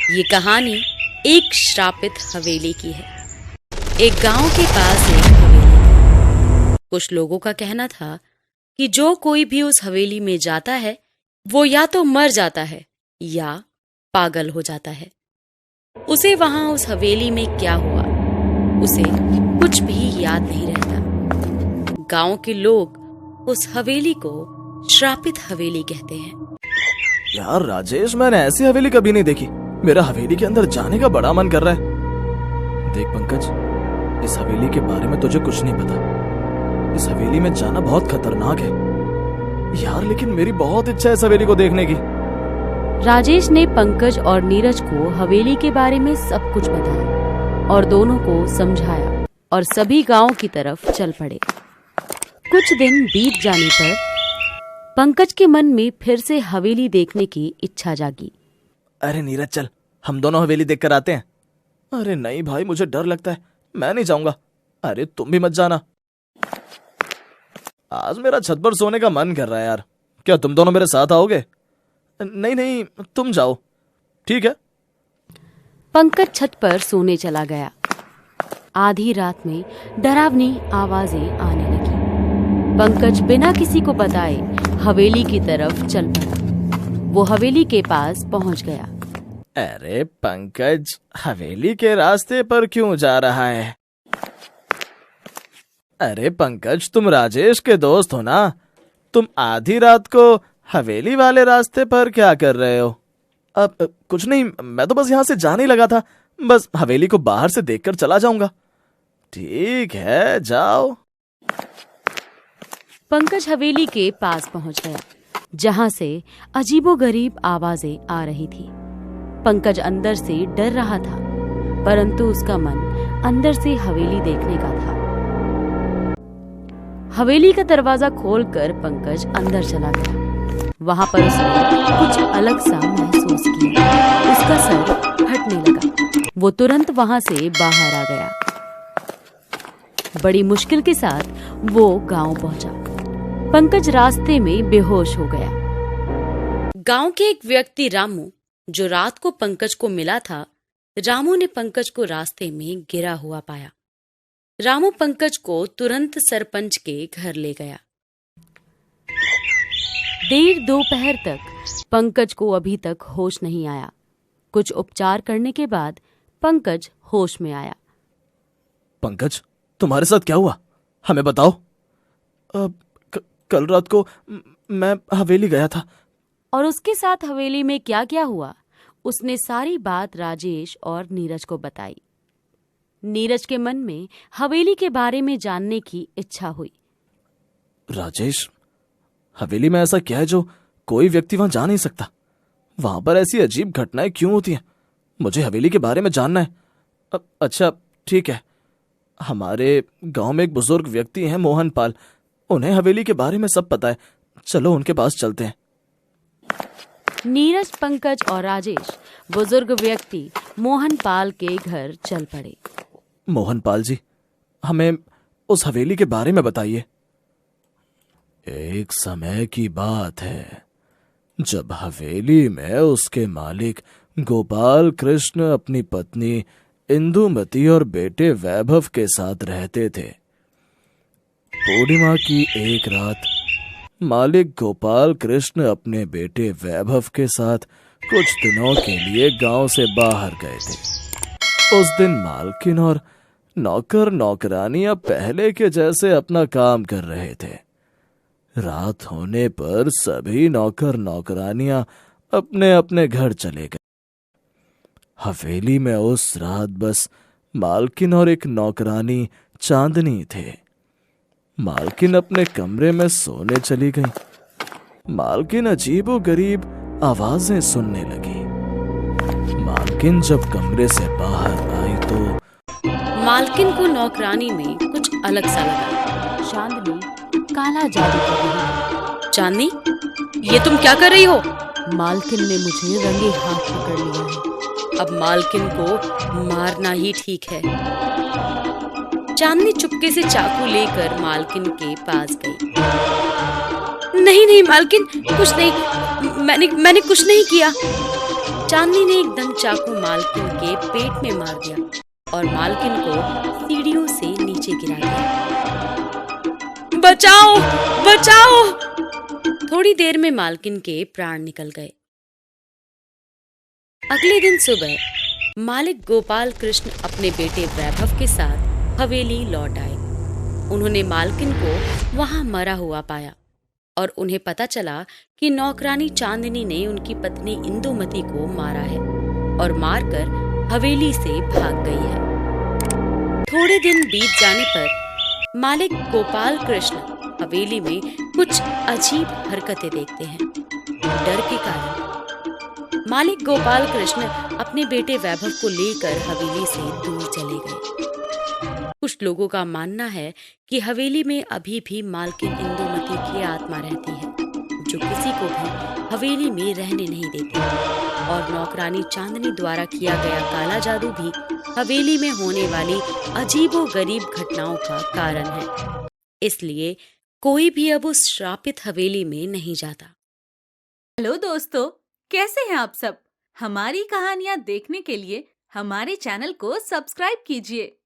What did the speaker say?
ये कहानी एक श्रापित हवेली की है। एक गांव के पास एक हवेली थी। कुछ लोगों का कहना था कि जो कोई भी उस हवेली में जाता है वो या तो मर जाता है या पागल हो जाता है। उसे वहां उस हवेली में क्या हुआ उसे कुछ भी याद नहीं रहता। गांव के लोग उस हवेली को श्रापित हवेली कहते हैं। यार राजेश, मैंने ऐसी हवेली कभी नहीं देखी। मेरा हवेली के अंदर जाने का बड़ा मन कर रहा है। देख पंकज, इस हवेली के बारे में तुझे कुछ नहीं पता। इस हवेली में जाना बहुत खतरनाक है यार, लेकिन मेरी बहुत इच्छा है इस हवेली को देखने की। राजेश ने पंकज और नीरज को हवेली के बारे में सब कुछ बताया और दोनों को समझाया और सभी गांव की तरफ चल पड़े। कुछ दिन बीत जाने पर पंकज के मन में फिर से हवेली देखने की इच्छा जागी। अरे नीरज, चल हम दोनों हवेली देख कर आते हैं। अरे नहीं भाई, मुझे डर लगता है, मैं नहीं जाऊंगा। अरे तुम भी मत जाना। आज मेरा छत पर सोने का मन कर रहा है यार। क्या तुम दोनों मेरे साथ आओगे? नहीं नहीं, तुम जाओ। ठीक है। पंकज छत पर सोने चला गया। आधी रात में डरावनी आवाजें आने लगी। पंकज बिना किसी को बताए हवेली की तरफ चल पड़ा। वो हवेली के पास पहुंच गया। अरे पंकज, हवेली के रास्ते पर क्यों जा रहा है? अरे पंकज, तुम राजेश के दोस्त हो ना? तुम आधी रात को हवेली वाले रास्ते पर क्या कर रहे हो? अब कुछ नहीं, मैं तो बस यहाँ से जाने ही लगा था। बस हवेली को बाहर से देखकर चला जाऊंगा। ठीक है, जाओ। पंकज हवेली के पास पहुंच गया जहां से अजीबोगरीब आवाजें आ रही थी। पंकज अंदर से डर रहा था, परंतु उसका मन अंदर से हवेली देखने का था। हवेली का दरवाजा खोलकर पंकज अंदर चला गया। वहां पर उसने कुछ अलग सा महसूस किया। उसका सर हटने लगा। वो तुरंत वहां से बाहर आ गया। बड़ी मुश्किल के साथ वो गांव पहुंचा। पंकज रास्ते में बेहोश हो गया। गांव के एक व्यक्ति रामू, जो रात को पंकज को मिला था, रामू ने पंकज को रास्ते में गिरा हुआ पाया। रामू पंकज को तुरंत सरपंच के घर ले गया। देर दोपहर तक पंकज को अभी तक होश नहीं आया। कुछ उपचार करने के बाद पंकज होश में आया। पंकज, तुम्हारे साथ क्या हुआ? हमें बताओ। कल रात को मैं हवेली गया था। और उसके साथ हवेली में क्या क्या हुआ, उसने सारी बात राजेश और नीरज को बताई। नीरज के मन में हवेली के बारे में जानने की इच्छा हुई। राजेश, हवेली में ऐसा क्या है जो कोई व्यक्ति वहां जा नहीं सकता? वहां पर ऐसी अजीब घटनाएं क्यों होती हैं? मुझे हवेली के बारे में जानना है। अच्छा ठीक है। हमारे गांव में एक बुजुर्ग व्यक्ति हैं, मोहन पाल। उन्हें हवेली के बारे में सब पता है। चलो उनके पास चलते हैं। नीरज, पंकज और राजेश बुजुर्ग व्यक्ति मोहन पाल के घर चल पड़े। मोहन पाल जी, हमें उस हवेली के बारे में बताइए। एक समय की बात है जब हवेली में उसके मालिक गोपाल कृष्ण अपनी पत्नी इंदुमती और बेटे वैभव के साथ रहते थे। पूर्णिमा की एक रात मालिक गोपाल कृष्ण अपने बेटे वैभव के साथ कुछ दिनों के लिए गांव से बाहर गए थे। उस दिन मालकिन और नौकर नौकरानियां पहले के जैसे अपना काम कर रहे थे। रात होने पर सभी नौकर नौकरानियां अपने अपने घर चले गए। हवेली में उस रात बस मालकिन और एक नौकरानी चांदनी थे। मालकिन अपने कमरे में सोने चली गई। मालकिन अजीबोगरीब आवाजें सुनने लगी। मालकिन जब कमरे से बाहर आई तो मालकिन को नौकरानी में कुछ अलग सा लगा। चांदनी काला जादू कर रही है। चांदनी, ये तुम क्या कर रही हो? मालकिन ने मुझे रंगे हाथ पकड़ लिया है। अब मालकिन को मारना ही ठीक है। चांदनी चुपके से चाकू लेकर मालकिन के पास गई। नहीं नहीं मालकिन, कुछ नहीं, मैंने कुछ नहीं किया। चांदनी ने एकदम चाकू मालकिन के पेट में मार दिया और मालकिन को सीढ़ियों से नीचे गिरा दिया। बचाओ, बचाओ! थोड़ी देर में मालकिन के प्राण निकल गए। अगले दिन सुबह मालिक गोपाल कृष्ण अपने बेटे वैभव के साथ हवेली लौट आए। उन्होंने मालकिन को वहां मरा हुआ पाया और उन्हें पता चला कि नौकरानी चांदनी ने उनकी पत्नी इंदुमती को मारा है और मारकर हवेली से भाग गई है। थोड़े दिन बीत जाने पर मालिक गोपाल कृष्ण हवेली में कुछ अजीब हरकतें देखते हैं। डर के कारण मालिक गोपाल कृष्ण अपने बेटे वैभव को लेकर हवेली से दूर चले गए। कुछ लोगों का मानना है कि हवेली में अभी भी मालकिन इंदुमती की आत्मा रहती है, जो किसी को भी हवेली में रहने नहीं देती और नौकरानी चांदनी द्वारा किया गया काला जादू भी हवेली में होने वाली अजीबोगरीब घटनाओं का कारण है। इसलिए कोई भी अब उस श्रापित हवेली में नहीं जाता। हेलो दोस्तों, कैसे हैं आप सब? हमारी कहानियां देखने के लिए हमारे चैनल को सब्सक्राइब कीजिए